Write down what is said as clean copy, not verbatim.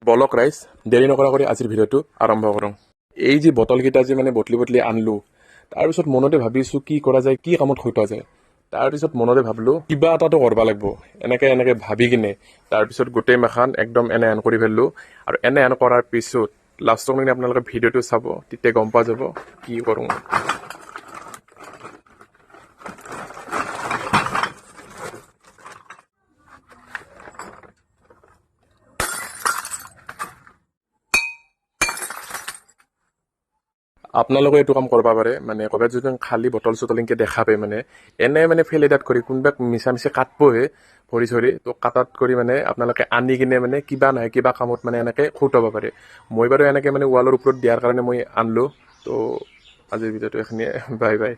বলক ৰাইজ দেৰি নকৰা কৰি আজিৰ ভিডিঅ'টো আৰম্ভ কৰোঁ। এই যে বটলকেইটা যে মানে বটলি আনলোঁ, তাৰপিছত মনতে ভাবিছোঁ কি কৰা যায়, কি কামত খটোৱা যায়। তাৰপিছত মনতে ভাবিলোঁ কিবা এটাতো কৰিব লাগিব। এনেকৈ ভাবি কিনে তাৰপিছত গোটেই মাখান একদম এনে এন কৰি ফেলিলোঁ। আৰু এনে এন কৰাৰ পিছত লাষ্টত মানে আপোনালোকে ভিডিঅ'টো চাব, তেতিয়া গম পোৱা যাব কি কৰোঁ। আপোনালোকে এইটো কাম কৰিব পাৰে, মানে ক'ৰবাত যদি খালী বটল চটল এনেকৈ দেখা পায় মানে এনে মানে ফেলিডাত কৰি কোনোবাক মিছা কাটবহে ভৰি চৰি, তো কাটাত কৰি মানে আপোনালোকে আনি কিনে মানে কিবা নহয় কিবা কামত মানে এনেকৈ খুটাব পাৰে। মই বাৰু এনেকৈ মানে ৱালৰ ওপৰত দিয়াৰ কাৰণে মই আনলোঁ। তো আজিৰ ভিডিঅ'টো এইখিনিয়ে, বাই বাই।